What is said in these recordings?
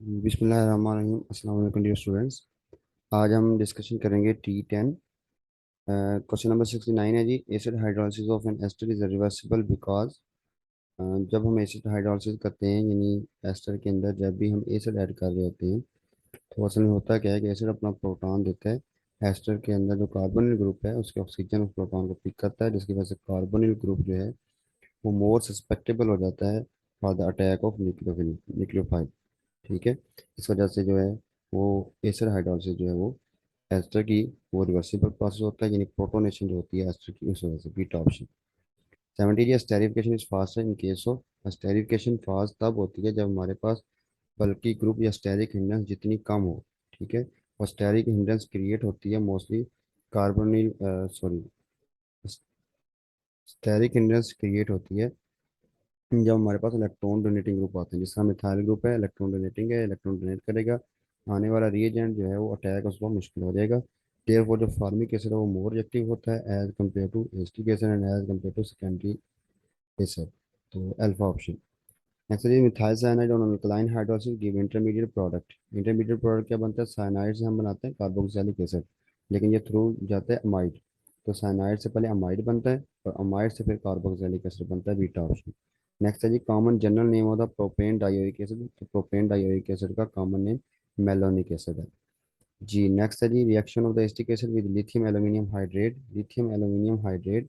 बिस्मिल्लाहिर्रहमानिर्रहीम। अस्सलाम वालेकुम डियर स्टूडेंट्स। आज हम डिस्कशन करेंगे T10। क्वेश्चन नंबर 69 है जी। Acid hydrolysis of an ester is reversible because. जब हम एसिड हाइड्रोलिसिस करते हैं यानी एस्टर के अंदर जब भी हम एसिड ऐड कर रहे होते हैं तो असल में होता क्या है कि एसिड अपना प्रोटॉन देता है। एस्टर के अंदर जो कार्बोनिल ग्रुप है उसके ऑक्सीजन उस प्रोटॉन को पिक करता है, जिसकी वजह से कार्बोनिल ग्रुप जो है वो मोर सस्पेक्टेबल हो जाता है for the attack of nucleophile. ठीक है। इस वजह से जो है वो एसिड हाइड्रोलिसिस जो है वो एस्टर की वो रिवर्सिबल प्रोसेस होता है, यानी प्रोटोनेशन जो होती है एस्टर की, उस वजह से beta option. 70 esterification is fast in case of. Esterification fast तब होती है जब हमारे पास बल्कि ग्रुप या स्टेरिक हिंड्रेंस जितनी कम हो। ठीक है। और स्टेरिक हिंड्रेंस क्रिएट होती है mostly carbonyl sorry steric hindrance create होती है जब हमारे पास इलेक्ट्रॉन डोनेटिंग ग्रुप आते हैं, जिसका मिथाइल ग्रुप है, इलेक्ट्रॉन डोनेटिंग है, इलेक्ट्रॉन डोनेट करेगा, आने वाला रिएजेंट जो है वो अटैक उसको मुश्किल हो जाएगा। देयरफॉर जो फार्मिक एसिड है वो मोर रिएक्टिव होता है as compare to acetic acid and as compare to secondary acid. तो अल्फा ऑप्शन। नेक्स्ट है methyl cyanide on alkaline hydrolysis give intermediate product. Intermediate product क्या बनता है? साइनाइड से हम बनाते हैं कार्बोक्सिलिक एसिड, लेकिन ये थ्रू जाता है अमाइड। तो साइनाइड से पहले अमाइड बनता है और अमाइड से फिर कार्बोक्सिलिक एसिड बनता है, बीटा ऑप्शन। नेक्स्ट है जी common general name of the propane dioic acid. तो प्रोपेन डाइओइक एसिड का कॉमन नेम मेलोनिक एसिड है जी। नेक्स्ट है जी reaction of the acetic acid with lithium aluminium hydrate. Lithium aluminium hydrate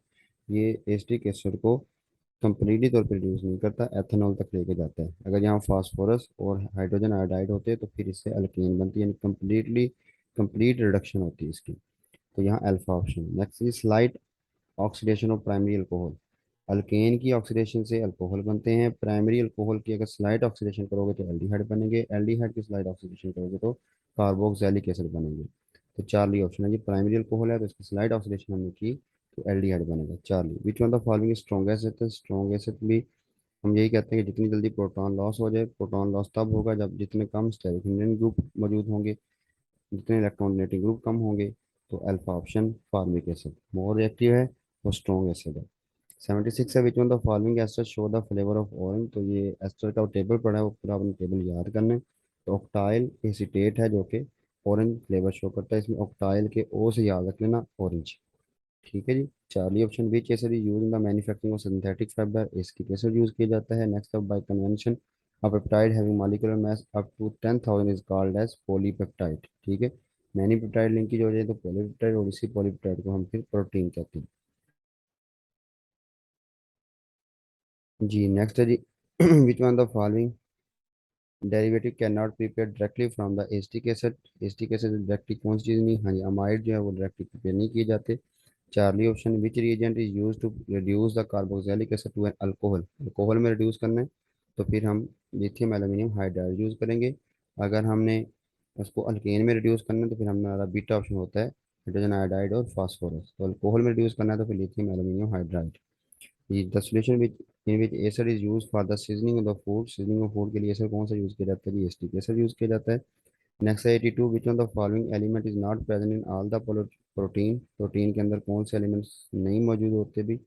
ये acetic acid को कंप्लीटली तौर पर रिड्यूस नहीं करता, एथेनॉल तक लेके जाता है। अगर यहाँ फास्फोरस और हाइड्रोजन आयोडाइड होते हैं तो फिर इससे अल्कीन बनती है, यानी कंप्लीट रिडक्शन होती है इसकी। तो यहाँ alpha option. Next is slight oxidation of primary alcohol. Alkane की ऑक्सीडेशन से अल्कोहल बनते हैं, प्राइमरी अल्कोहल की अगर स्लाइट ऑक्सीडेशन करोगे तो एल्डिहाइड बनेंगे, एल्डिहाइड की स्लाइट ऑक्सीडेशन करोगे तो कार्बोक्सिलिक एसिड बनेंगे। तो चार्ली ऑप्शन है जी। प्राइमरी अल्कोहल है तो इसकी स्लाइट ऑक्सीडेशन हमने की तो एल्डिहाइड बनेगा, Charlie. Which one the following strongest acid? Strong acid भी हम यही कहते हैं कि जितनी जल्दी प्रोटॉन लॉस हो जाए, प्रोटॉन लॉस तब होगा जब जितने कम स्टेरिक ग्रुप मौजूद होंगे, जितने इलेक्ट्रॉन डोनेटिंग ग्रुप कम होंगे। तो alpha option formic acid more reactive है और स्ट्रॉन्ग एसिड है। 76 है which one the following ester show the flavour of orange. तो ये एस्टर का टेबल पड़ा है वो पूरा अपने टेबल याद करना है। तो ऑक्टाइल एसीटेट है जो कि ऑरेंज फ्लेवर शो करता है, इसमें ऑक्टाइल के ओ से याद रख लेना ऑरेंज। ठीक है जी। Charlie option which acid is use in the manufacturing of synthetic fibre. Acetic acid use किया जाता है। Next up by convention a peptide having molecular mass up to 10,000 is called as polypeptide. ठीक है। Many peptide linkage हो जाए तो polypeptide, और इसी पॉलीपेप्टाइड को हम फिर प्रोटीन कहते हैं जी। नेक्स्ट है जी which one the following derivative can not prepare directly from the acetic acid. Acetic acid directly कौन सी चीज़ नहीं, हाँ जी अमाइड जो है वो डायरेक्टली प्रिपेयर नहीं किए जाते। Charlie option which reagent is use to reduce the carboxylic acid to an alcohol. Alcohol में रिड्यूस करना है तो फिर हम लिथियम एल्यूमिनियम हाइड्राइड यूज करेंगे। अगर हमने उसको अल्केन में रिड्यूस करना है तो फिर हमारा बीटा ऑप्शन होता है हाइड्रोजन आयोडाइड और फास्फोरस। तो अल्कोहल में रिड्यूस करना है तो फिर lithium aluminium hydride. The solution which in which acer is used for the seasoning of the food। seasoning of food के लिए acer कौन सा यूज किया जाता है जी? एसिटिक एसिड यूज किया जाता है। Next 82 which of the following element is not present in all the protein. Protein के अंदर कौन से एलिमेंट्स नहीं मौजूद होते भी?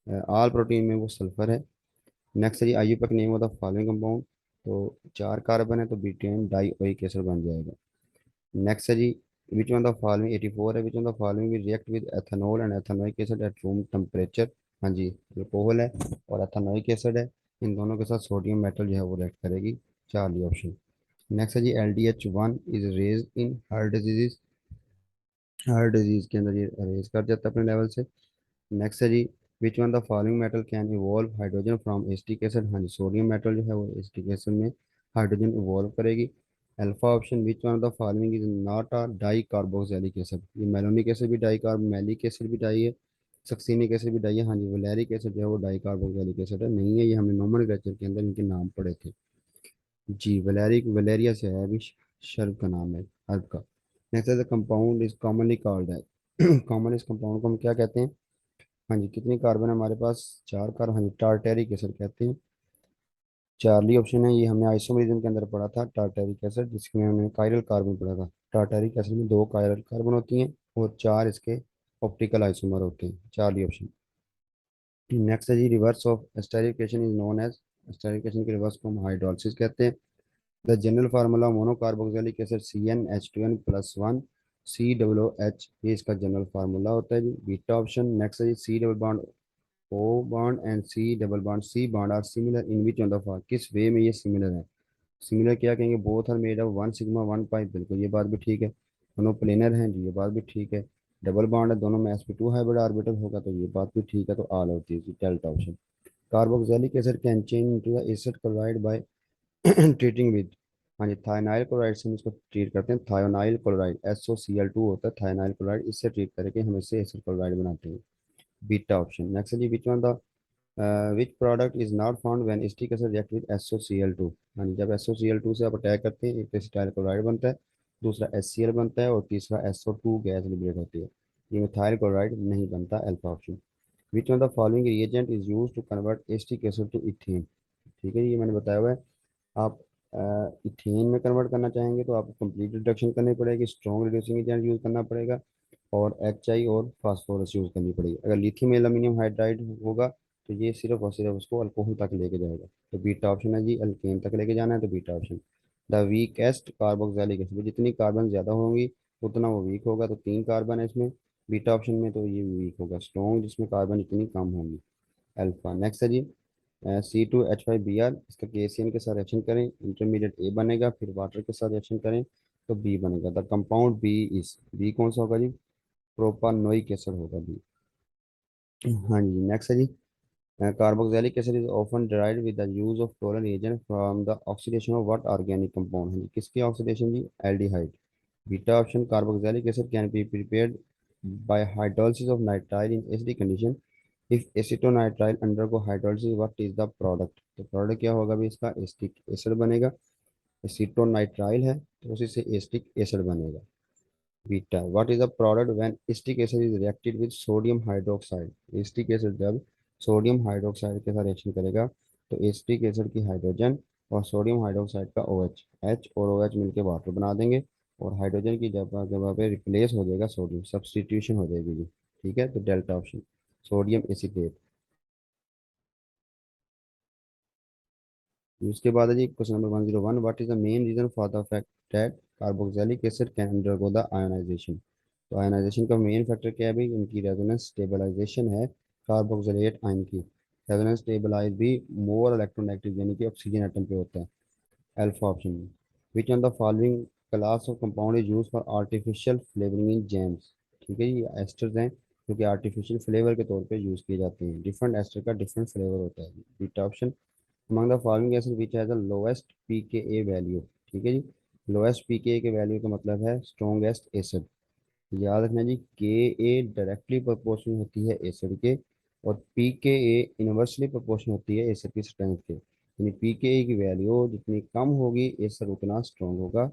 ऑल प्रोटीन में वो सल्फर है। नेक्स्ट है जी IUPAC name of the following compound. तो चार कार्बन है तो ब्यूटेन डाइओइक एसिड बन जाएगा। नेक्स्ट है जी विच वन द फॉलोइंग 84 है which one the following react with ethanol and ethanoic acid at room temperature. हाँ जी अल्कोहल है और एथेनोइक एसिड है, इन दोनों के साथ सोडियम मेटल जो है वो रिएक्ट करेगी, चार्ली ऑप्शन। नेक्स्ट है G LDH1 is raise in heart disease. Heart disease के अंदर ये रेज कर जाता है अपने लेवल से। नेक्स्ट है जी which one the following metal can evolve hydrogen from acetic acid. हाँ जी सोडियम मेटल जो है वो एसिटिक एसिड में हाइड्रोजन इवॉल्व करेगी। Alpha option which one of the following is not a dicarboxylic acid. ये मेलोनिक एसिड भी dicarb, malic acid भी डाई है, सक्सिनिक एसिड भी डाई है। हाँ जी वैलेरिक एसिड जो है वो डाई कार्बोक्सिलिक एसिड है, नहीं है। ये हमने नोमेनक्लेचर के अंदर इनके नाम पढ़े थे जी। वैलेरिक वैलेरिया से है, अभी शर्ब का नाम है, हर्ब का। नेक्स्ट है the compound is commonly called है कॉमन इस कंपाउंड को हम क्या कहते हैं? हाँ जी कितनी कार्बन है हमारे पास? चार कार्बन, हाँ जी टार्टेरिक एसिड कहते हैं, चार्ली ऑप्शन है। ये हमने आइसोमेरिज्म के अंदर पढ़ा था टार्टेरिक एसिड, जिसमें हमने कायरल कार्बन पढ़ा था। टार्टेरिक एसिड में दो कायरल कार्बन होती हैं और चार इसके ऑप्टिकल आइसोमर होते हैं, चार्ली ऑप्शन। नेक्स्ट है जी reverse of esterification is known as. Esterification के रिवर्स को हम हाइड्रोलिसिस कहते हैं। The general formula monocarboxylic acid CnH2n+1 COOH, ये इसका जनरल फार्मूला होता है जी। Beta option. नेक्स्ट है जी, C double bond O bond and C double bond C bond are similar in which on the for, किस way में ये similar है। सिमिलर क्या कहेंगे, both are made of one sigma one pi, बिल्कुल ये बात भी ठीक है। दोनों प्लेनर हैं जी, ये बात भी ठीक है। डबल बॉन्ड है, दोनों में sp2 हाइब्रिड ऑर्बिटल होगा, तो ये बात भी ठीक है, तो ऑल होती है जी, delta option. Carboxylic acid can change into the acid chloride by treating with, हाँ जी, थायनाइल क्लोराइड से हम इसको ट्रीट करते हैं। थायोनाइल क्लोराइड SOCl2 होता है, थायनाइल क्लोराइड, इससे ट्रीट करके हम इससे एसिड क्लोराइड बनाते हैं। Beta option. नेक्स्ट है जी, which one the which product is not found when acetic acid react with SOCl2। हाँ जी, जब SOCl2 से आप अटैक करते हैं, एक तो एसिटाइल क्लोराइड बनता है, दूसरा HCl बनता है, और तीसरा SO2 गैस लिबरेट होती है। ये मिथाइल क्लोराइड नहीं बनता, alpha option. Which one the following reagent is use to convert acetic acid to ethane. ठीक है, ये मैंने बताया हुआ है। आप इथेन में कन्वर्ट करना चाहेंगे तो आपको कंप्लीट रिडक्शन करनी पड़ेगी, स्ट्रॉन्ग रिड्यूसिंग एजेंट यूज करना पड़ेगा, और HI और फास्फोरस यूज करनी पड़ेगी। अगर लिथियम एल्यूमिनियम हाइड्राइड होगा तो ये सिर्फ और सिर्फ उसको अल्कोहल तक लेके जाएगा, तो बीटा ऑप्शन है जी, अल्केन तक लेके जाना है, तो beta option. The weakest carboxylic acid, जितनी कार्बन ज़्यादा होंगी उतना वो वीक होगा, तो 3 कार्बन है इसमें बीटा ऑप्शन में, तो ये वीक होगा। स्ट्रॉन्ग जिसमें कार्बन इतनी कम होंगी, अल्फा। नेक्स्ट है जी, C2H5Br, इसका KCN के साथ रिएक्शन करें, इंटरमीडिएट A बनेगा, फिर वाटर के साथ रिएक्शन करें तो B बनेगा। The compound B is, B कौन सा होगा जी, प्रोपानोइक एसिड होगा बी। हाँ जी, नेक्स्ट है जी, carboxylic acid is often derived with the use of Tollen agent from the oxidation of what organic compound. हाँ जी, किसकी ऑक्सीडेशन जी, aldehyde. Beta option. Carboxylic acid can be prepared by hydrolysis of nitrile in acidic condition. If acetonitrile undergo hydrolysis, what is the product. तो product क्या होगा भी इसका, acetic acid बनेगा। एसिटोनाइट्राइल है तो उसी से एसिटिक एसिड बनेगा। Beta, what is the product when acetic acid is reacted with sodium hydroxide. Acetic acid जब सोडियम हाइड्रोक्साइड के साथ रिएक्शन करेगा तो एसिटिक एसिड की हाइड्रोजन और सोडियम हाइड्रोक्साइड का OH, H और OH मिलकर वाटर बना देंगे, और हाइड्रोजन की जगह जगह पे रिप्लेस हो जाएगा सोडियम, सब्सटीट्यूशन हो जाएगी जी। ठीक है, तो डेल्टा ऑप्शन, सोडियम एसीटेट। उसके बाद है जी, question number 101, what is the main reason for the fact that carboxylic acid can undergo the ionisation. तो आयोनाइजेशन का मेन फैक्टर क्या है भाई, इनकी रेजोनेंस स्टेबलाइजेशन है। कार्बोक्सिलेट आयन की रेजोनेंस स्टेबलाइज भी मोर इलेक्ट्रोनेगेटिव, यानी कि ऑक्सीजन एटम पे होता है, alpha option. Which on the following class of compound is use for artificial flavouring in jams. ठीक है, ये एस्टर्स हैं जो कि आर्टिफिशियल फ्लेवर के तौर पे यूज़ किए जाते हैं। डिफरेंट एस्टर का डिफरेंट फ्लेवर होता है। Beta option. among the following acid which has the lowest pKa value। ठीक है जी, लोएस्ट pKa के वैल्यू का मतलब है स्ट्रॉन्गेस्ट एसिड। याद रखना जी, Ka डायरेक्टली प्रोपोर्शनल होती है एसिड के, और pKa इनवर्सली प्रोपोर्शनल होती है एसिड की स्ट्रेंथ के। यानी pKa की वैल्यू जितनी कम होगी एसिड उतना स्ट्रॉन्ग होगा,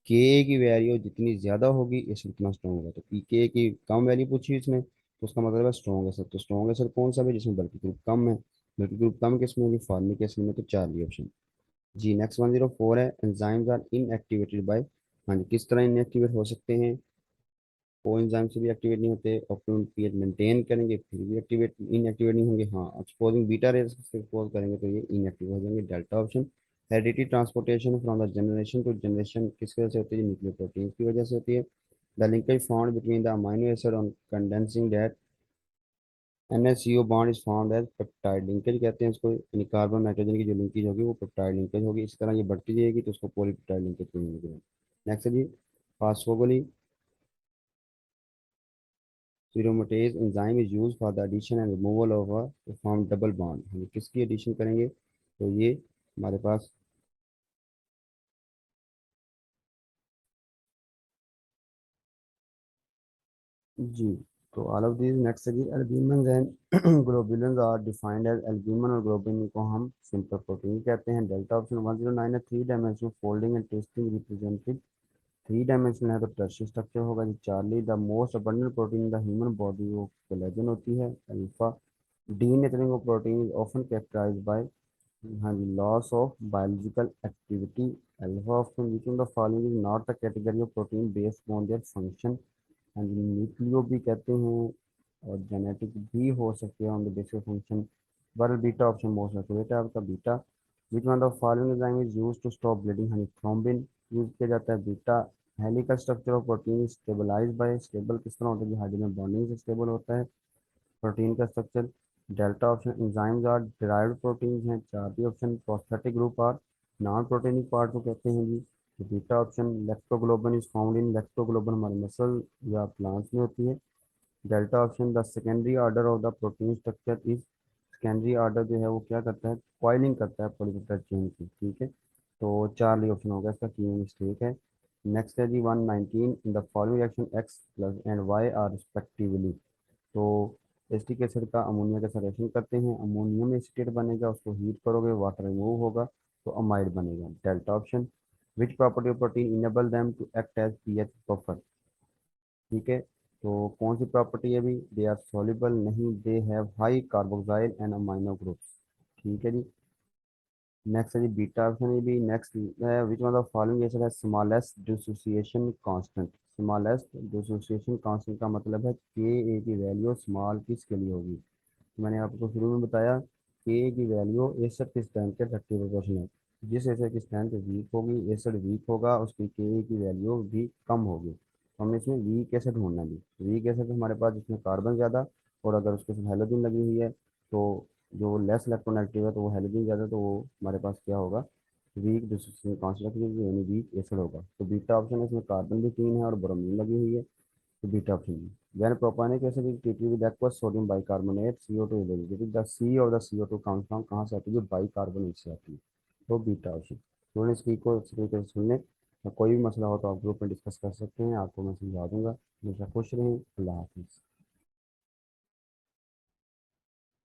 Ka की वैल्यू जितनी ज़्यादा होगी एसिड उतना स्ट्रॉन्ग होगा। तो pKa की कम वैल्यू पूछी इसमें, तो उसका मतलब है स्ट्रॉन्ग एसिड। तो स्ट्रॉन्ग एसिड कौन सा भी, जिसमें बल्कि ग्रुप कम है, बल्कि ग्रुप कम किसमें होगी, फॉर्मिक एसिड में, तो चार्ली ऑप्शन। जी, नेक्स्ट 104 है, एंजाइम्स आर इनएक्टिवेटेड बाय। हाँ जी, किस तरह इनएक्टिवेट हो सकते हैं, को एंजाइम से भी एक्टिवेट नहीं होते, ऑप्टिमम पीएच मेंटेन करेंगे फिर भी एक्टिवेट इनएक्टिवेट नहीं होंगे। हाँ, सपोजिंग बीटा रेस से एक्सपोज करेंगे तो ये इनएक्टिव हो जाएंगे, delta option. Heredity transportation from the generation to generation किसकी वजह से होती है, न्यूक्लियोप्रोटीन की वजह से होती है। The linkage found between the amino acid on condensing that NH CO bond is found as peptide linkage कहते हैं इसको, यानी कार्बन नाइट्रोजन की जो लिंकेज होगी वो पेप्टाइड लिंकेज होगी। इस तरह ये बढ़ती जाएगी तो उसको पॉलीपेप्टाइड लिंकेज कहेंगे। नेक्स्ट है जी, फास्फोगोली aromatase enzyme is used for the addition and removal of a to form double bond। हम किसकी एडिशन करेंगे, तो ये हमारे पास, जी, तो ऑल ऑफ दीज। नेक्स्ट है जी, albumin and globulin are defined as, albumin और ग्लोबुलिन को हम सिंपल प्रोटीन कहते हैं। Delta option. 109 है, three dimensional folding and testing represented. Three dimensional है तो टर्शियस स्ट्रक्चर होगा जी। Charlie, the most abundant protein in the human body वो कोलेजन होती है, alpha. Denaturing of protein is often characterised by, हाँ जी, loss of biological activity, alpha option. Which in the following is not the category of protein based on their function. हाँ जी, nucleo भी कहते हैं, और जेनेटिक भी हो सकते हैं on the basis function, but beta option most accurate है आपका, beta. Which one of following enzyme is use to stop bleeding, honey thrombin use किया जाता है। Beta helical structure of protein stabilize by, stable किस तरह होता है, hydrogen bonding से स्टेबल होता है प्रोटीन का structure. Delta option enzymes are derived proteins हैं। चार भी option prosthetic group are non proteinic part को कहते हैं जी। तो beta option lactoglobin is found in, lactoglobin हमारे मसल या प्लांट्स में होती है। Delta option the secondary order of the protein structure is, secondary order जो है वो क्या करता है, कॉइलिंग करता है पॉलीपेप्टाइड चेन की, ठीक है। तो चार्ली ऑप्शन होगा इसका, की मिस्टेक है। नेक्स्ट है G 119, in the following reaction X plus and Y are respectively. तो एसिटिक एसिड का अमोनिया के साथ रिएक्शन करते हैं, अमोनियम एसीटेट बनेगा, उसको हीट करोगे वाटर रिमूव होगा तो अमाइड बनेगा। Delta option which property of protein enable them to act as pH buffer, ठीक है। तो कौन सी प्रॉपर्टी है भी, दे आर सॉल्युबल, नहीं, they have high carboxyl and amino groups, ठीक है जी। नेक्स्ट है जी बीटा ऑप्शन है भी। नेक्स्ट है which one of following acid है smallest dissociation constant. Smallest dissociation constant का मतलब है के ए की वैल्यू स्मॉल किसके लिए होगी। मैंने आपको शुरू में बताया के की वैल्यू एसिड के स्ट्रेंथ के 30% है। जिस एसिड की स्ट्रेंथ वीक होगी, एसिड वीक होगा, उसकी के की वैल्यू भी कम होगी। तो हमें इसमें वीक एसिड ढूंढना भी, वीक एसिड हमारे पास जिसमें कार्बन ज़्यादा और अगर उसके साथ हेलोजन लगी हुई है तो जो लेस इलेक्ट्रोनेगेटिव है तो वो हेलोजन ज़्यादा, तो वो हमारे पास क्या होगा, वीक डिसोसिएशन कांस्टेंट यानी वीक एसिड होगा। तो बीटा ऑप्शन है, इसमें कार्बन भी 3 है और ब्रोमीन लगी हुई है, तो बीटा ऑप्शन है। When propanonic acid is treated with aqueous sodium bicarbonate CO2 is eliminated, the C और the CO2 comes from कहाँ से आती है, बाइकार्बोनेट से आती है, तो बीटा ऑप्शन। स्टूडेंट्स की को अच्छी तरीके से सुन लें, कोई भी मसला हो तो आप ग्रुप में डिस्कस कर सकते हैं, आपको मैं समझा दूंगा। हमेशा खुश रहें, अल्लाह हाफिज़।